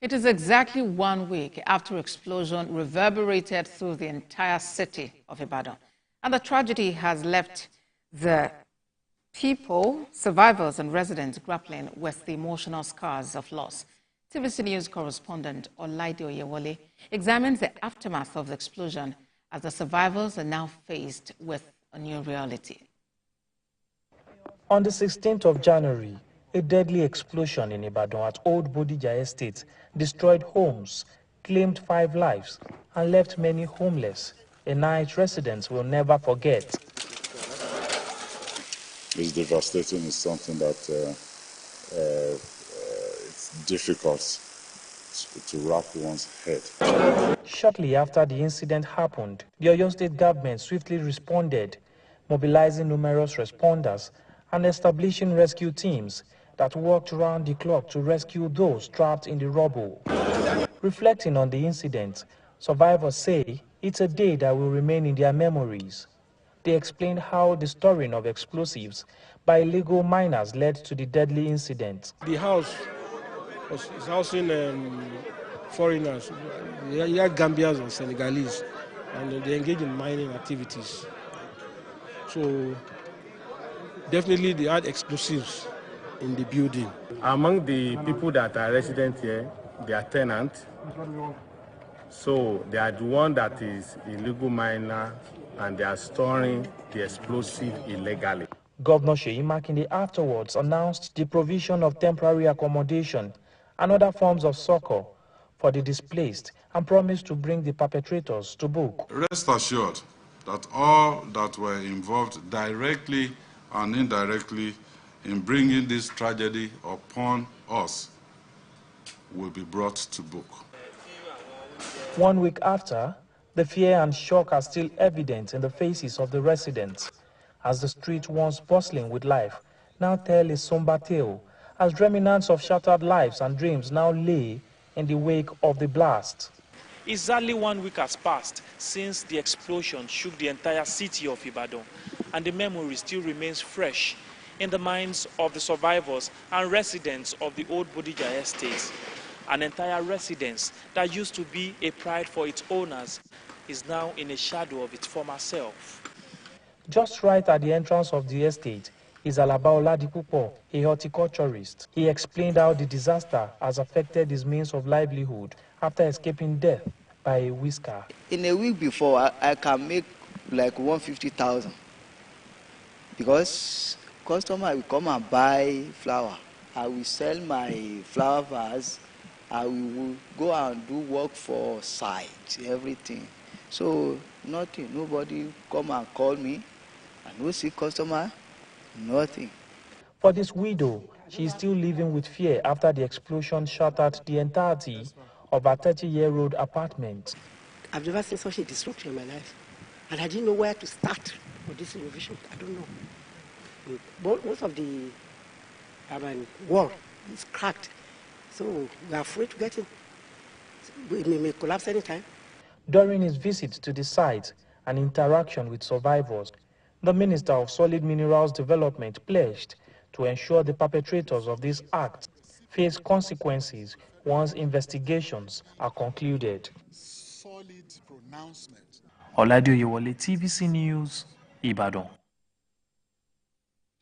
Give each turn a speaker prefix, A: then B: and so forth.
A: It is exactly 1 week after explosion reverberated through the entire city of Ibadan. And the tragedy has left the people, survivors and residents grappling with the emotional scars of loss. TVC News correspondent Olaide Oyewole examines the aftermath of the explosion as the survivors are now faced with a new reality.
B: On the 16th of January, a deadly explosion in Ibadan at Old Bodija Estate destroyed homes, claimed 5 lives, and left many homeless, a night residents will never forget.
C: It's devastating. It's something that it's difficult to wrap one's head.
B: Shortly after the incident happened, the Oyo State government swiftly responded, mobilizing numerous responders and establishing rescue teams that worked around the clock to rescue those trapped in the rubble. Reflecting on the incident, survivors say it's a day that will remain in their memories. They explained how the storing of explosives by illegal miners led to the deadly incident.
D: The house is housing foreigners, Gambians and Senegalese, and they engage in mining activities. So definitely they had explosives in the building.
E: Among the people that are resident here, they are tenants. So they are the one that is illegal miner and they are storing the explosive illegally.
B: Governor Seyi Makinde afterwards announced the provision of temporary accommodation and other forms of succor for the displaced and promised to bring the perpetrators to book.
C: Rest assured that all that were involved directly and indirectly in bringing this tragedy upon us will be brought to book.
B: 1 week after, the fear and shock are still evident in the faces of the residents, as the street once bustling with life now tell a somber tale, as remnants of shattered lives and dreams now lay in the wake of the blast.
F: Exactly 1 week has passed since the explosion shook the entire city of Ibadan, and the memory still remains fresh in the minds of the survivors and residents of the Old Bodija Estate. An entire residence that used to be a pride for its owners is now in a shadow of its former self.
B: Just right at the entrance of the estate is Alaba Oladipupo, a horticulturist. He explained how the disaster has affected his means of livelihood after escaping death by a whisker.
G: In a week before, I can make like 150,000 because customer will come and buy flower. I will sell my flower vase. I will go and do work for site, everything. So nothing, nobody come and call me. I no see customer, nothing.
B: For this widow, she is still living with fear after the explosion shattered the entirety of her 30-year-old apartment.
H: I've never seen such a disruption in my life. And I didn't know where to start for this renovation. I don't know. Most of the wall is cracked. So we are afraid to get in. It may collapse anytime.
B: During his visit to the site and interaction with survivors, the Minister of Solid Minerals Development pledged to ensure the perpetrators of this act face consequences once investigations are concluded.
I: Solid pronouncement.
B: Olaide Oyewole, TVC News, Ibadan.